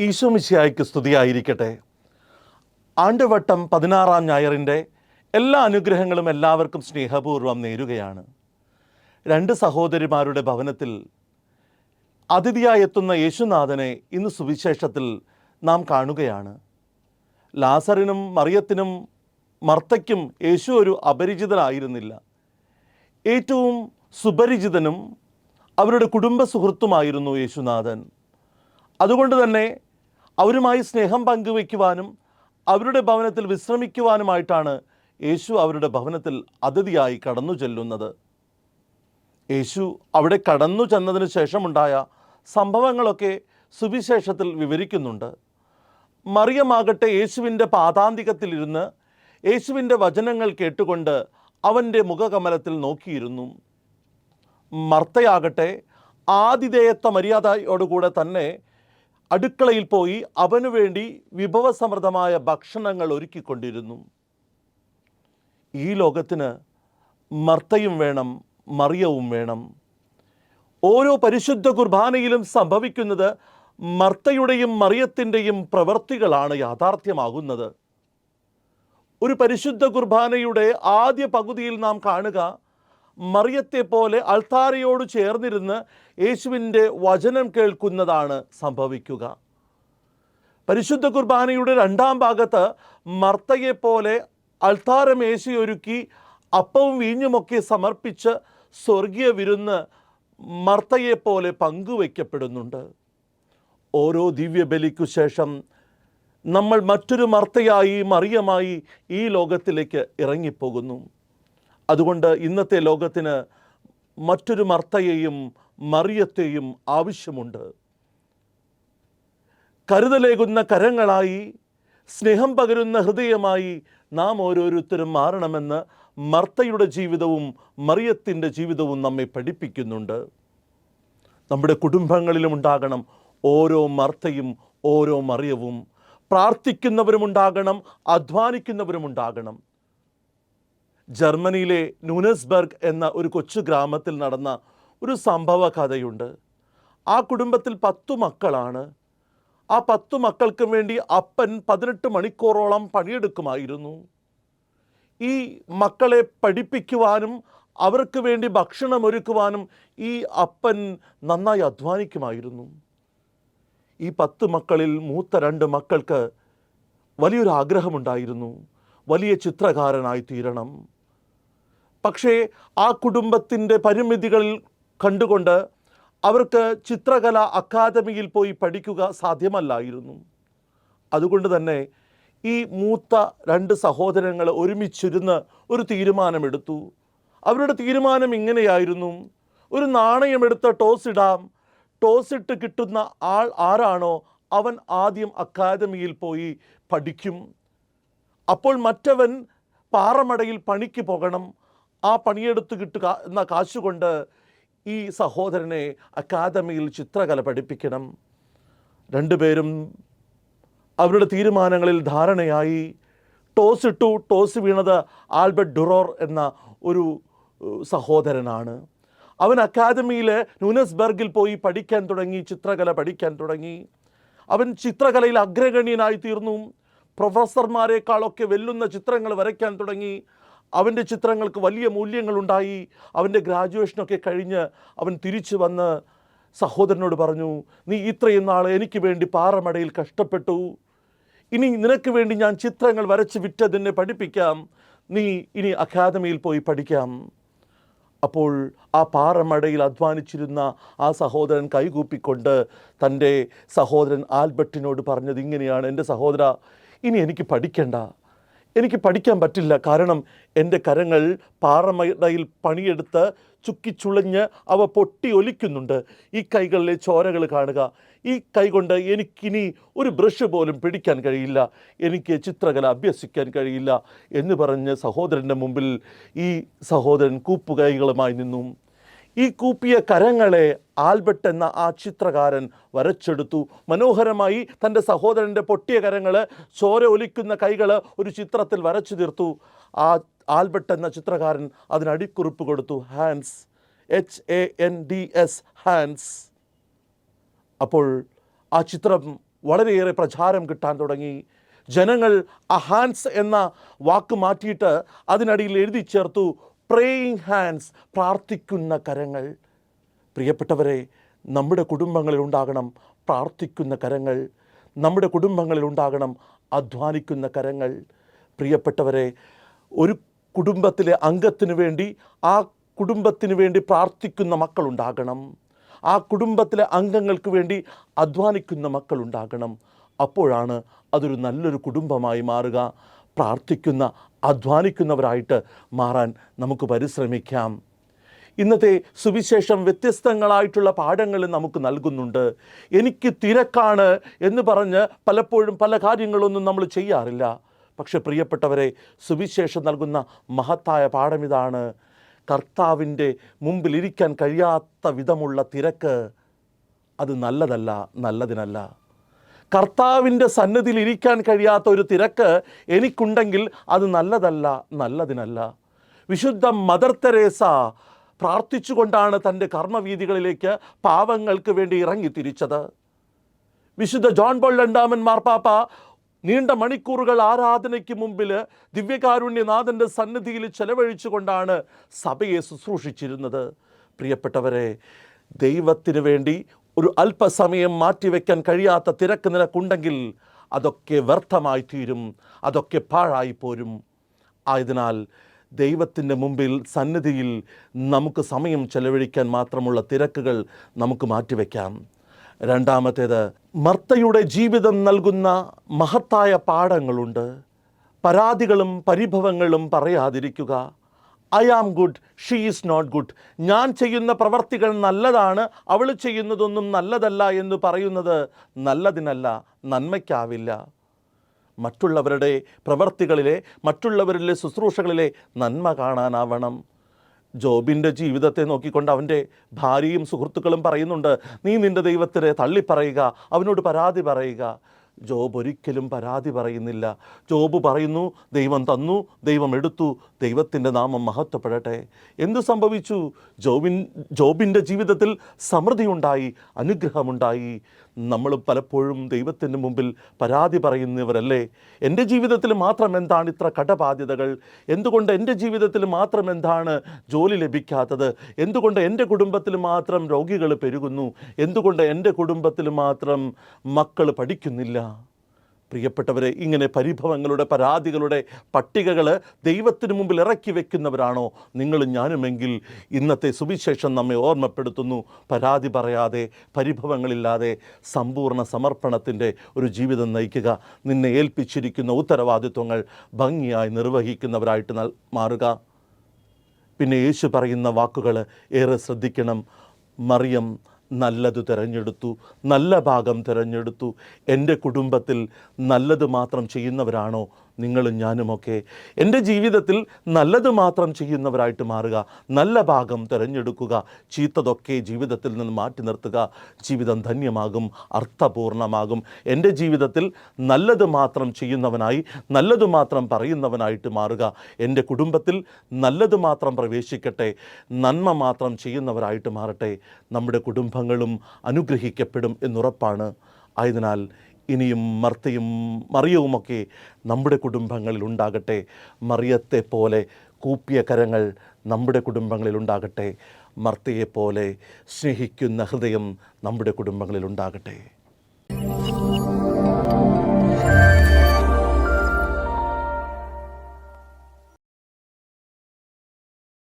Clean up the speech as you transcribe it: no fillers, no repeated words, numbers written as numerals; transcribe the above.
ഈശോ മിശിഹായ്ക്ക് സ്തുതിയായിരിക്കട്ടെ. ആണ്ടുവട്ടം 16-ാം ഞായറിൻ്റെ എല്ലാ അനുഗ്രഹങ്ങളും എല്ലാവർക്കും സ്നേഹപൂർവ്വം നേരുകയാണ്. രണ്ട് സഹോദരിമാരുടെ ഭവനത്തിൽ അതിഥിയായി എത്തുന്ന യേശുനാഥനെ ഇന്ന് സുവിശേഷത്തിൽ നാം കാണുകയാണ്. ലാസറിനും മറിയത്തിനും മർത്തയ്ക്കും യേശു ഒരു അപരിചിതനായിരുന്നില്ല. ഏറ്റവും സുപരിചിതനും അവരുടെ കുടുംബ സുഹൃത്തുമായിരുന്നു യേശുനാഥൻ. അതുകൊണ്ട് തന്നെ അവരുമായി സ്നേഹം പങ്കുവയ്ക്കുവാനും അവരുടെ ഭവനത്തിൽ വിശ്രമിക്കുവാനുമായിട്ടാണ് യേശു അവരുടെ ഭവനത്തിൽ അതിഥിയായി കടന്നു ചെല്ലുന്നത്. യേശു അവിടെ കടന്നു ചെന്നതിന് ശേഷമുണ്ടായ സംഭവങ്ങളൊക്കെ സുവിശേഷത്തിൽ വിവരിക്കുന്നുണ്ട്. മറിയമാകട്ടെ യേശുവിൻ്റെ പാദാന്തികത്തിലിരുന്ന് യേശുവിൻ്റെ വചനങ്ങൾ കേട്ടുകൊണ്ട് അവൻ്റെ മുഖകമലത്തിൽ നോക്കിയിരുന്നു. മർത്തയാകട്ടെ ആതിഥേയത്വ മര്യാദയോടുകൂടെ തന്നെ അടുക്കളയിൽ പോയി അവനു വേണ്ടി വിഭവസമൃദ്ധമായ ഭക്ഷണങ്ങൾ ഒരുക്കിക്കൊണ്ടിരുന്നു. ഈ ലോകത്തിന് മർത്തയും വേണം, മറിയവും വേണം. ഓരോ പരിശുദ്ധ കുർബാനയിലും സംഭവിക്കുന്നത് മർത്തയുടെയും മറിയത്തിൻ്റെയും പ്രവൃത്തികളാണ് യാഥാർത്ഥ്യമാകുന്നത്. ഒരു പരിശുദ്ധ കുർബാനയുടെ ആദ്യ പകുതിയിൽ നാം കാണുക മറിയത്തെ പോലെ അൾത്താരയോട് ചേർന്നിരുന്ന് യേശുവിൻ്റെ വചനം കേൾക്കുന്നതാണ് സംഭവിക്കുക. പരിശുദ്ധ കുർബാനയുടെ രണ്ടാം ഭാഗത്ത് മർത്തയെപ്പോലെ അൾത്താരമേശയൊരുക്കി അപ്പവും വീഞ്ഞുമൊക്കെ സമർപ്പിച്ച് സ്വർഗീയ വിരുന്ന് മർത്തയെപ്പോലെ പങ്കുവയ്ക്കപ്പെടുന്നുണ്ട്. ഓരോ ദിവ്യബലിക്കു ശേഷം നമ്മൾ മറ്റൊരു മർത്തയായി മറിയമായി ഈ ലോകത്തിലേക്ക് ഇറങ്ങിപ്പോകുന്നു. അതുകൊണ്ട് ഇന്നത്തെ ലോകത്തിന് മറ്റൊരു മർത്തയെയും മറിയത്തെയും ആവശ്യമുണ്ട്. കരുതലേകുന്ന കരങ്ങളായി, സ്നേഹം പകരുന്ന ഹൃദയമായി നാം ഓരോരുത്തരും മാറണമെന്ന് മർത്തയുടെ ജീവിതവും മറിയത്തിൻ്റെ ജീവിതവും നമ്മെ പഠിപ്പിക്കുന്നുണ്ട്. നമ്മുടെ കുടുംബങ്ങളിലും ഉണ്ടാകണം ഓരോ മർത്തയും ഓരോ മറിയവും. പ്രാർത്ഥിക്കുന്നവരുമുണ്ടാകണം, അധ്വാനിക്കുന്നവരുമുണ്ടാകണം. ജർമ്മനിയിലെ ന്യൂനസ്ബർഗ് എന്ന ഒരു കൊച്ചു ഗ്രാമത്തിൽ നടന്ന ഒരു സംഭവ കഥയുണ്ട്. ആ കുടുംബത്തിൽ 10 മക്കളാണ്. ആ 10 മക്കൾക്കും വേണ്ടി അപ്പൻ 18 മണിക്കൂറോളം പണിയെടുക്കുമായിരുന്നു. ഈ മക്കളെ പഠിപ്പിക്കുവാനും അവർക്ക് വേണ്ടി ഭക്ഷണം ഒരുക്കുവാനും ഈ അപ്പൻ നന്നായി അധ്വാനിക്കുമായിരുന്നു. ഈ 10 മക്കളിൽ മൂത്ത 2 മക്കൾക്ക് വലിയൊരു ആഗ്രഹമുണ്ടായിരുന്നു, വലിയ ചിത്രകാരനായി തീരണം. പക്ഷേ ആ കുടുംബത്തിൻ്റെ പരിമിതികളിൽ കണ്ടുകൊണ്ട് അവർക്ക് ചിത്രകല അക്കാദമിയിൽ പോയി പഠിക്കുക സാധ്യമല്ലായിരുന്നു. അതുകൊണ്ട് തന്നെ ഈ മൂത്ത 2 സഹോദരങ്ങൾ ഒരുമിച്ചിരുന്ന് ഒരു തീരുമാനമെടുത്തു. അവരുടെ തീരുമാനം ഇങ്ങനെയായിരുന്നു: ഒരു നാണയമെടുത്ത് ടോസ് ഇടാം. ടോസ് ഇട്ട് കിട്ടുന്ന ആൾ ആരാണോ അവൻ ആദ്യം അക്കാദമിയിൽ പോയി പഠിക്കും. അപ്പോൾ മറ്റവൻ പാറമടയിൽ പണിക്ക് പോകണം. ആ പണിയെടുത്ത് കിട്ടുക എന്ന കാശുകൊണ്ട് ഈ സഹോദരനെ അക്കാദമിയിൽ ചിത്രകല പഠിപ്പിക്കണം. 2 പേരും അവരുടെ തീരുമാനങ്ങളിൽ ധാരണയായി. ടോസ് ഇട്ടു. ടോസ് വീണത് ആൽബർട്ട് ഡുറോർ എന്ന ഒരു സഹോദരനാണ്. അവൻ അക്കാദമിയിൽ ന്യൂനസ്ബർഗിൽ പോയി പഠിക്കാൻ തുടങ്ങി, ചിത്രകല പഠിക്കാൻ തുടങ്ങി. അവൻ ചിത്രകലയിൽ അഗ്രഗണ്യനായി തീർന്നു. പ്രൊഫസർമാരെക്കാളൊക്കെ വെല്ലുന്ന ചിത്രങ്ങൾ വരയ്ക്കാൻ തുടങ്ങി. അവൻ്റെ ചിത്രങ്ങൾക്ക് വലിയ മൂല്യങ്ങളുണ്ടായി. അവൻ്റെ ഗ്രാജുവേഷനൊക്കെ കഴിഞ്ഞ് അവൻ തിരിച്ചു വന്ന് സഹോദരനോട് പറഞ്ഞു, നീ ഇത്രയും നാൾ എനിക്ക് വേണ്ടി പാറമടയിൽ കഷ്ടപ്പെട്ടു. ഇനി നിനക്ക് വേണ്ടി ഞാൻ ചിത്രങ്ങൾ വരച്ച് വിറ്റ് നിന്നെ പഠിപ്പിക്കാം. നീ ഇനി അക്കാദമിയിൽ പോയി പഠിക്കാം. അപ്പോൾ ആ പാറമടയിൽ അധ്വാനിച്ചിരുന്ന ആ സഹോദരൻ കൈകൂപ്പിക്കൊണ്ട് തൻ്റെ സഹോദരൻ ആൽബർട്ടിനോട് പറഞ്ഞത് ഇങ്ങനെയാണ്: എൻ്റെ സഹോദര, ഇനി എനിക്ക് പഠിക്കണ്ട. എനിക്ക് പഠിക്കാൻ പറ്റില്ല. കാരണം എൻ്റെ കരങ്ങൾ പാറമടയിൽ പണിയെടുത്ത് ചുക്കിച്ചുളഞ്ഞ് അവ പൊട്ടി ഒലിക്കുന്നുണ്ട്. ഈ കൈകളിലെ ചോരകൾ കാണുക. ഈ കൈ കൊണ്ട് എനിക്കിനി ഒരു ബ്രഷ് പോലും പിടിക്കാൻ കഴിയില്ല. എനിക്ക് ചിത്രകല അഭ്യസിക്കാൻ കഴിയില്ല എന്ന് പറഞ്ഞ് സഹോദരൻ്റെ മുമ്പിൽ ഈ സഹോദരൻ കൂപ്പുകൈകളുമായി നിന്നു. ഈ കൂപ്പിയ കരങ്ങളെ ആൽബർട്ട് എന്ന ആ ചിത്രകാരൻ വരച്ചെടുത്തു. മനോഹരമായി തൻ്റെ സഹോദരൻ്റെ പൊട്ടിയ കരങ്ങൾ, ചോര ഒലിക്കുന്ന കൈകൾ ഒരു ചിത്രത്തിൽ വരച്ചു തീർത്തു. ആ ആൽബർട്ട് എന്ന ചിത്രകാരൻ അതിനടിക്കുറിപ്പ് കൊടുത്തു: ഹാൻഡ്സ്, HANDS, ഹാൻഡ്സ്. അപ്പോൾ ആ ചിത്രം വളരെയേറെ പ്രചാരം കിട്ടാൻ തുടങ്ങി. ജനങ്ങൾ ഹാൻഡ്സ് എന്ന വാക്ക് മാറ്റിയിട്ട് അതിനടിയിൽ എഴുതി ചേർത്തു പ്രേയിങ് ഹാൻഡ്സ്, പ്രാർത്ഥിക്കുന്ന കരങ്ങൾ. പ്രിയപ്പെട്ടവരെ, നമ്മുടെ കുടുംബങ്ങളിൽ ഉണ്ടാകണം പ്രാർത്ഥിക്കുന്ന കരങ്ങൾ. നമ്മുടെ കുടുംബങ്ങളിൽ ഉണ്ടാകണം അധ്വാനിക്കുന്ന കരങ്ങൾ. പ്രിയപ്പെട്ടവരെ, ഒരു കുടുംബത്തിലെ അംഗത്തിന് വേണ്ടി, ആ കുടുംബത്തിന് വേണ്ടി പ്രാർത്ഥിക്കുന്ന മക്കളുണ്ടാകണം. ആ കുടുംബത്തിലെ അംഗങ്ങൾക്ക് വേണ്ടി അധ്വാനിക്കുന്ന മക്കളുണ്ടാകണം. അപ്പോഴാണ് അതൊരു നല്ലൊരു കുടുംബമായി മാറുക. പ്രാർത്ഥിക്കുന്ന അധ്വാനിക്കുന്നവരായിട്ട് മാറാൻ നമുക്ക് പരിശ്രമിക്കാം. ഇന്നത്തെ സുവിശേഷം വ്യത്യസ്തങ്ങളായിട്ടുള്ള പാഠങ്ങൾ നമുക്ക് നൽകുന്നുണ്ട്. എനിക്ക് തിരക്കാണ് എന്ന് പറഞ്ഞ് പലപ്പോഴും പല കാര്യങ്ങളൊന്നും നമ്മൾ ചെയ്യാറില്ല. പക്ഷെ പ്രിയപ്പെട്ടവരെ, സുവിശേഷം നൽകുന്ന മഹത്തായ പാഠം ഇതാണ്: കർത്താവിൻ്റെ മുമ്പിൽ ഇരിക്കാൻ കഴിയാത്ത വിധമുള്ള തിരക്ക് അത് നല്ലതല്ല, നല്ലതിനല്ല. കർത്താവിൻ്റെ സന്നിധിയിൽ ഇരിക്കാൻ കഴിയാത്ത ഒരു തിരക്ക് എനിക്കുണ്ടെങ്കിൽ അത് നല്ലതല്ല, നല്ലതിനല്ല. വിശുദ്ധ മദർ തെരേസ പ്രാർത്ഥിച്ചുകൊണ്ടാണ് തൻ്റെ കർമ്മവീഥികളിലേക്ക് പാവങ്ങൾക്ക് വേണ്ടി ഇറങ്ങിത്തിരിച്ചത്. വിശുദ്ധ ജോൺ പോൾ രണ്ടാമൻ മാർപ്പാപ്പ നീണ്ട മണിക്കൂറുകൾ ആരാധനയ്ക്ക് മുമ്പിൽ ദിവ്യകാരുണ്യനാഥൻ്റെ സന്നിധിയിൽ ചെലവഴിച്ചുകൊണ്ടാണ് സഭയെ ശുശ്രൂഷിച്ചിരുന്നത്. പ്രിയപ്പെട്ടവരെ, ദൈവത്തിന് വേണ്ടി ഒരു അല്പസമയം മാറ്റിവെക്കാൻ കഴിയാത്ത തിരക്ക് നിനക്കുണ്ടെങ്കിൽ അതൊക്കെ വ്യർത്ഥമായി തീരും, അതൊക്കെ പാഴായിപ്പോരും. ആയതിനാൽ ദൈവത്തിൻ്റെ മുമ്പിൽ, സന്നിധിയിൽ നമുക്ക് സമയം ചെലവഴിക്കാൻ മാത്രമുള്ള തിരക്കുകൾ നമുക്ക് മാറ്റിവെക്കാം. രണ്ടാമത്തേത്, മർത്തയുടെ ജീവിതം നൽകുന്ന മഹത്തായ പാഠങ്ങളുണ്ട്. പരാതികളും പരിഭവങ്ങളും പറയാതിരിക്കുക. I am good, she is not good. ഞാൻ ചെയ്യുന്ന പ്രവർത്തികൾ നല്ലതാണ്, അവൾ ചെയ്യുന്നതൊന്നും നല്ലതല്ല എന്ന് പറയുന്നത് നല്ലതിനല്ല, നന്മയ്ക്കാവില്ല. മറ്റുള്ളവരുടെ പ്രവർത്തികളിലെ, മറ്റുള്ളവരിലെ ശുശ്രൂഷകളിലെ നന്മ കാണാനാവണം. ജോബിൻ്റെ ജീവിതത്തെ നോക്കിക്കൊണ്ട് അവൻ്റെ ഭാര്യയും സുഹൃത്തുക്കളും പറയുന്നുണ്ട്, നീ നിൻ്റെ ദൈവത്തിനെ തള്ളിപ്പറയുക, അവനോട് പരാതി പറയുക. ജോബ് ഒരിക്കലും പരാതി പറയുന്നില്ല. ജോബ് പറയുന്നു, ദൈവം തന്നു, ദൈവം എടുത്തു, ദൈവത്തിൻ്റെ നാമം മഹത്വപ്പെടട്ടെ. എന്തു സംഭവിച്ചു? ജോബിൻ്റെ ജീവിതത്തിൽ സമൃദ്ധിയുണ്ടായി, അനുഗ്രഹമുണ്ടായി. നമ്മൾ പലപ്പോഴും ദൈവത്തിൻ്റെ മുമ്പിൽ പരാതി പറയുന്നവരല്ലേ? എൻ്റെ ജീവിതത്തിൽ മാത്രം എന്താണ് ഇത്ര കടബാധ്യതകൾ? എന്തുകൊണ്ട് എൻ്റെ ജീവിതത്തിൽ മാത്രം എന്താണ് ജോലി ലഭിക്കാത്തത്? എന്തുകൊണ്ട് എൻ്റെ കുടുംബത്തിൽ മാത്രം രോഗികൾ പെരുകുന്നു? എന്തുകൊണ്ട് എൻ്റെ കുടുംബത്തിൽ മാത്രം മക്കൾ പഠിക്കുന്നില്ല? പ്രിയപ്പെട്ടവരെ, ഇങ്ങനെ പരിഭവങ്ങളുടെ, പരാതികളുടെ പട്ടികകൾ ദൈവത്തിന് മുമ്പിൽ ഇറക്കി വെക്കുന്നവരാണോ നിങ്ങളും ഞാനുമെങ്കിൽ ഇന്നത്തെ സുവിശേഷം നമ്മെ ഓർമ്മപ്പെടുത്തുന്നു. പരാതി പറയാതെ, പരിഭവങ്ങളില്ലാതെ സമ്പൂർണ്ണ സമർപ്പണത്തിൻ്റെ ഒരു ജീവിതം നയിക്കുക. നിന്നെ ഏൽപ്പിച്ചിരിക്കുന്ന ഉത്തരവാദിത്വങ്ങൾ ഭംഗിയായി നിർവഹിക്കുന്നവരായിട്ട് മാറുക. പിന്നെ യേശു പറയുന്ന വാക്കുകൾ ഏറെ ശ്രദ്ധിക്കണം. മറിയം നല്ലത് തിരഞ്ഞെടുത്തു, നല്ല ഭാഗം തിരഞ്ഞെടുത്തു. എൻ്റെ കുടുംബത്തിൽ നല്ലത് മാത്രം ചെയ്യുന്നവരാണോ നിങ്ങളും ഞാനുമൊക്കെ? എൻ്റെ ജീവിതത്തിൽ നല്ലത് മാത്രം ചെയ്യുന്നവരായിട്ട് മാറുക. നല്ല ഭാഗം തിരഞ്ഞെടുക്കുക. ചീത്തതൊക്കെ ജീവിതത്തിൽ നിന്ന് മാറ്റി നിർത്തുക. ജീവിതം ധന്യമാകും, അർത്ഥപൂർണമാകും. എൻ്റെ ജീവിതത്തിൽ നല്ലത് മാത്രം ചെയ്യുന്നവനായി, നല്ലത് മാത്രം പറയുന്നവനായിട്ട് മാറുക. എൻ്റെ കുടുംബത്തിൽ നല്ലത് മാത്രം പ്രവേശിക്കട്ടെ, നന്മ മാത്രം ചെയ്യുന്നവരായിട്ട് മാറട്ടെ. നമ്മുടെ കുടുംബങ്ങളും അനുഗ്രഹിക്കപ്പെടും എന്നുറപ്പാണ്. ആയതിനാൽ ഇനിയും മർത്തയും മറിയവുമൊക്കെ നമ്മുടെ കുടുംബങ്ങളിൽ ഉണ്ടാകട്ടെ. മറിയത്തെ പോലെ കൂപ്പിയ കരങ്ങൾ നമ്മുടെ കുടുംബങ്ങളിൽ ഉണ്ടാകട്ടെ. മർത്തയെപ്പോലെ സ്നേഹിക്കുന്ന ഹൃദയം നമ്മുടെ കുടുംബങ്ങളിൽ ഉണ്ടാകട്ടെ.